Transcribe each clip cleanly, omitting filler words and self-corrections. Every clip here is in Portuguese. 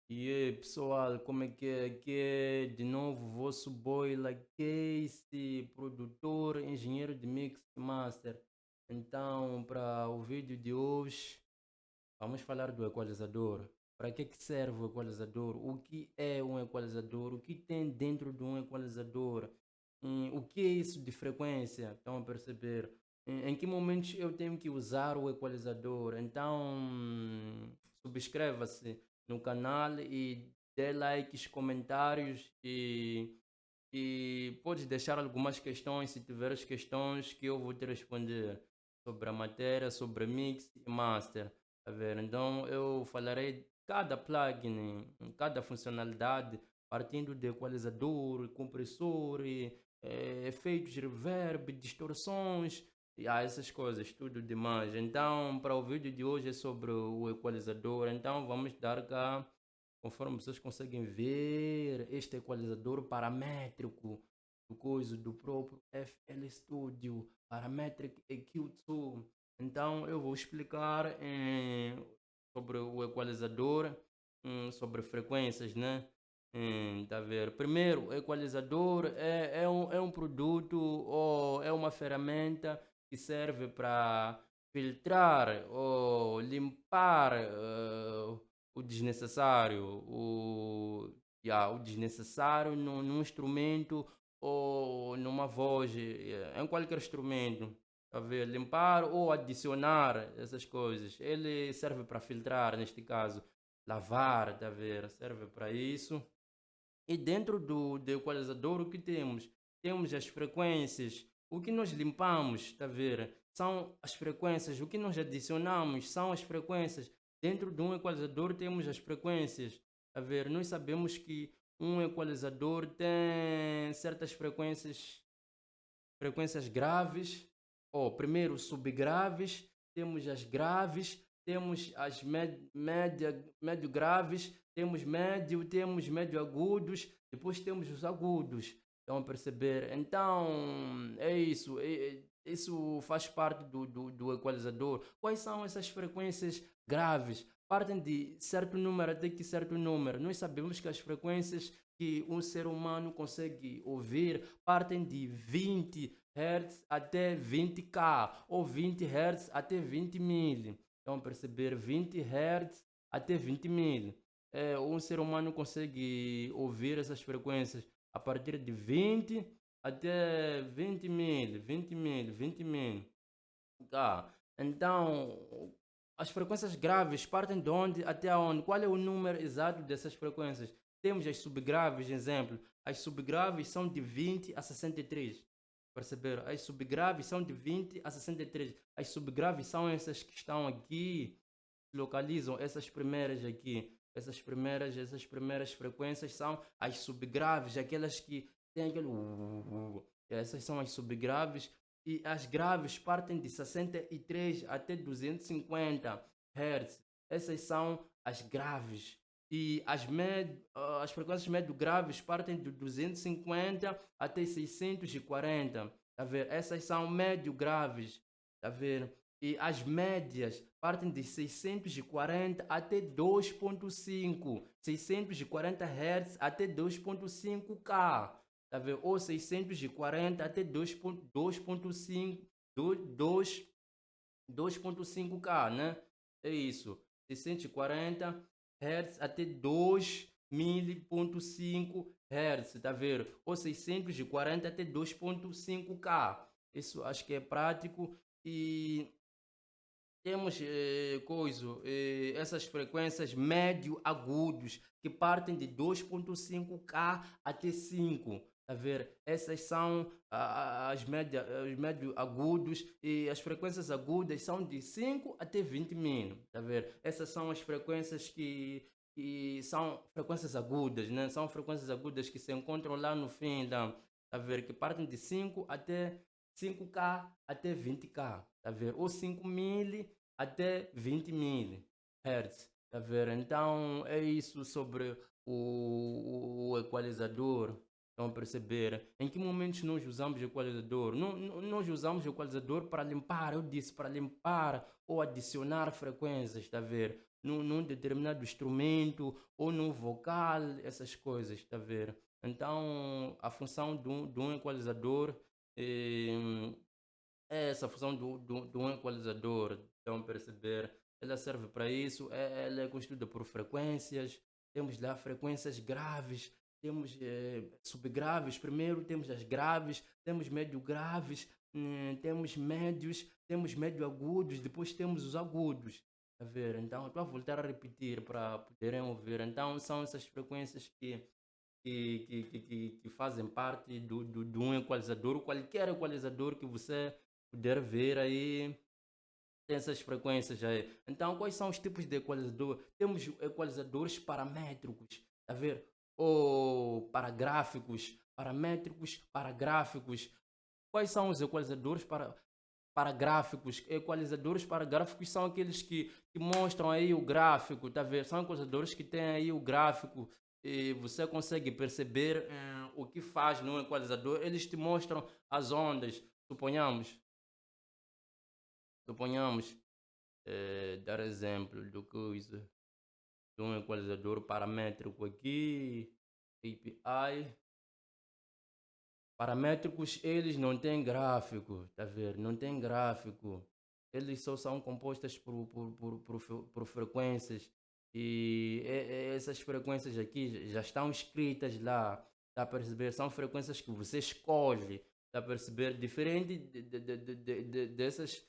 E aí, pessoal, como é que é? Aqui é de novo o vosso boy Casey, produtor, engenheiro de mix e master. Então, para o vídeo de hoje, vamos falar do equalizador. Para que serve o equalizador? O que é um equalizador? O que tem dentro de um equalizador? O que é isso de frequência? Estão a perceber? Em que momentos eu tenho que usar o equalizador? Então, subscreva-se no canal e dê likes, comentários e podes deixar algumas questões se tiveres questões que eu vou te responder sobre a matéria, sobre mix e master. Tá vendo? Então eu falarei de cada plugin, cada funcionalidade, partindo de equalizador, compressor, efeitos reverb, distorções, e essas coisas, tudo demais. Então, para o vídeo de hoje é sobre o equalizador. Então, vamos dar cá, conforme vocês conseguem ver, este equalizador paramétrico do coisa do próprio FL Studio, Parametric EQ2. Então, eu vou explicar sobre o equalizador, sobre frequências, né? Tá a ver? Primeiro, o equalizador é um produto ou é uma ferramenta que serve para filtrar ou limpar o desnecessário, o desnecessário num instrumento ou numa voz, em qualquer instrumento. Tá a ver? Limpar ou adicionar essas coisas. Ele serve para filtrar, neste caso, lavar, tá a ver? Serve para isso. E dentro do equalizador, o que temos? Temos as frequências. O que nós limpamos, está a ver? São as frequências. O que nós adicionamos são as frequências. Dentro de um equalizador temos as frequências. Está a ver? Nós sabemos que um equalizador tem certas frequências graves, ou primeiro subgraves, temos as graves, temos as médio graves, temos médio agudos, depois temos os agudos. Estão a perceber? Então, é isso. Isso faz parte do equalizador. Quais são essas frequências graves? Partem de certo número até que certo número. Nós sabemos que as frequências que um ser humano consegue ouvir partem de 20 Hz até 20K ou 20 Hz até 20 mil. Então, perceber 20 Hz até 20 mil. Um ser humano consegue ouvir essas frequências a partir de 20 até 20 mil, 20 mil, 20 mil. Tá. Então, as frequências graves partem de onde até onde? Qual é o número exato dessas frequências? Temos as subgraves, exemplo. As subgraves são de 20 a 63. Perceberam? As subgraves são de 20 a 63. As subgraves são essas que estão aqui, localizam essas primeiras aqui. Essas primeiras frequências são as subgraves, aquelas que têm aquele. Essas são as subgraves e as graves partem de 63 até 250 Hz. Essas são as graves. E as frequências médio graves partem de 250 até 640. Tá a ver? Essas são médio graves. Tá a ver? E as médias partem de 640 até 2.5. 640 Hz até 2.5K. Tá vendo? Ou 640 até 2.5, 2.5K, né? É isso. 640 Hz até 2000.5 Hz, tá vendo? Ou 640 até 2.5K. Isso acho que é prático e temos essas frequências médio agudos que partem de 2.5K até 5. Tá ver? Essas são os médio agudos e as frequências agudas são de 5 até 20 mil. Tá ver? Essas são as frequências que são frequências agudas, né? São frequências agudas que se encontram lá no fim da, tá ver? Que partem de 5 até 5K até 20K, tá ver? Ou 5 mil até 20 mil Hz, tá ver? Então é isso sobre o equalizador. Estão a perceber? Em que momentos nós usamos equalizador? Nós usamos equalizador para limpar, eu disse, para limpar ou adicionar frequências, tá a ver? num determinado instrumento ou num vocal, essas coisas, está a ver? Então, a função de um equalizador eh, é essa função do equalizador, estão a perceber? Ela serve para isso, ela é constituída por frequências, temos lá frequências graves, temos subgraves, primeiro temos as graves, temos médio graves, temos médio agudos, depois temos os agudos. A ver, então, estou a voltar a repetir para poderem ouvir. Então, são essas frequências que fazem parte de um equalizador, qualquer equalizador que você puder ver aí, tem essas frequências aí. Então, quais são os tipos de equalizador? Temos equalizadores paramétricos, tá a ver? Ou paragráficos, paramétricos, paragráficos. Quais são os equalizadores para gráficos? Equalizadores para gráficos são aqueles que mostram aí o gráfico, tá a ver? São equalizadores que têm aí o gráfico e você consegue perceber o que faz no equalizador. Eles te mostram as ondas, suponhamos, suponhamos, dar exemplo do coisa, de um equalizador paramétrico aqui, API. Paramétricos, eles não têm gráfico, tá a ver? Não tem gráfico. Eles só são compostas por frequências. E essas frequências aqui já estão escritas lá, tá a perceber? São frequências que você escolhe, tá a perceber? Diferente dessas,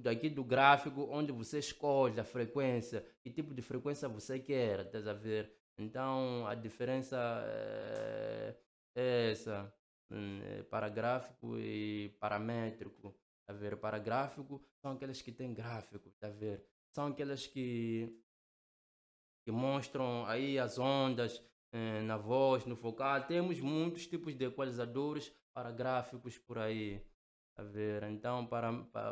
daqui do gráfico, onde você escolhe a frequência, que tipo de frequência você quer, tá a ver? Então, a diferença é essa, paragráfico e paramétrico, tá a ver? Paragráfico são aqueles que têm gráfico, tá a ver? São aqueles que mostram aí as ondas na voz, no focal. Temos muitos tipos de equalizadores paragráficos por aí, tá a ver? Então,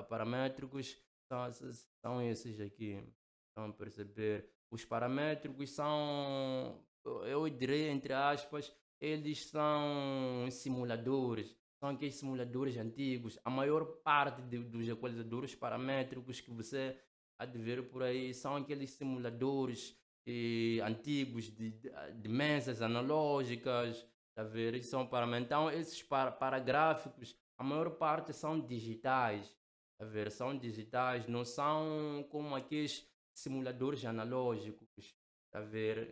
paramétricos são esses aqui, estão a perceber? Os paramétricos são, eu direi entre aspas, eles são simuladores, são aqueles simuladores antigos. A maior parte dos equalizadores paramétricos que você há de ver por aí são aqueles simuladores antigos de mesas analógicas, tá a ver? Eles são então esses paragráficos, a maior parte são digitais, tá a ver? São digitais, não são como aqueles simuladores analógicos, tá a ver?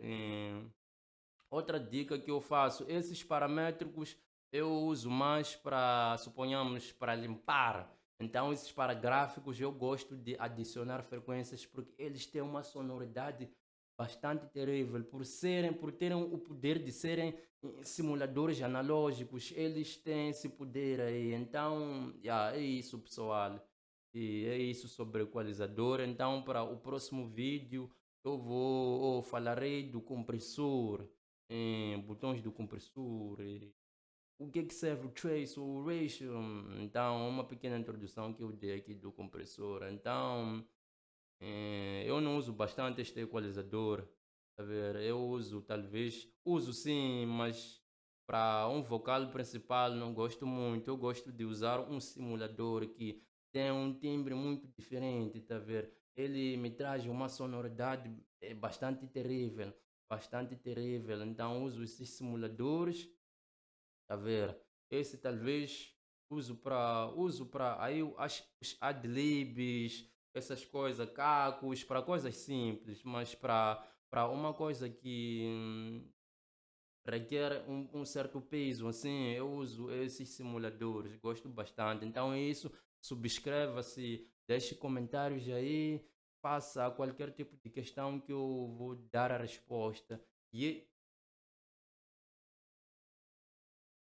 Outra dica que eu faço, esses paramétricos eu uso mais para, suponhamos, para limpar. Então, esses paragráficos eu gosto de adicionar frequências porque eles têm uma sonoridade bastante terrível por terem o poder de serem simuladores analógicos. Eles têm esse poder aí. Então, é isso, pessoal. E é isso sobre o equalizador. Então, para o próximo vídeo, eu falarei do compressor, botões do compressor, o que é que serve o trace ou o ratio. Então, uma pequena introdução que eu dei aqui do compressor. Então, eu não uso bastante este equalizador, a ver, eu uso talvez, uso sim, mas para um vocal principal não gosto muito. Eu gosto de usar um simulador que tem um timbre muito diferente, tá a ver? Ele me traz uma sonoridade bastante terrível, bastante terrível. Então uso esses simuladores, tá a ver? Esse talvez uso para aí os adlibs, essas coisas, cacos, para coisas simples, mas para uma coisa que requer um certo peso, assim, eu uso esses simuladores, gosto bastante. Então é isso, subscreva-se, deixe comentários aí, faça qualquer tipo de questão que eu vou dar a resposta. E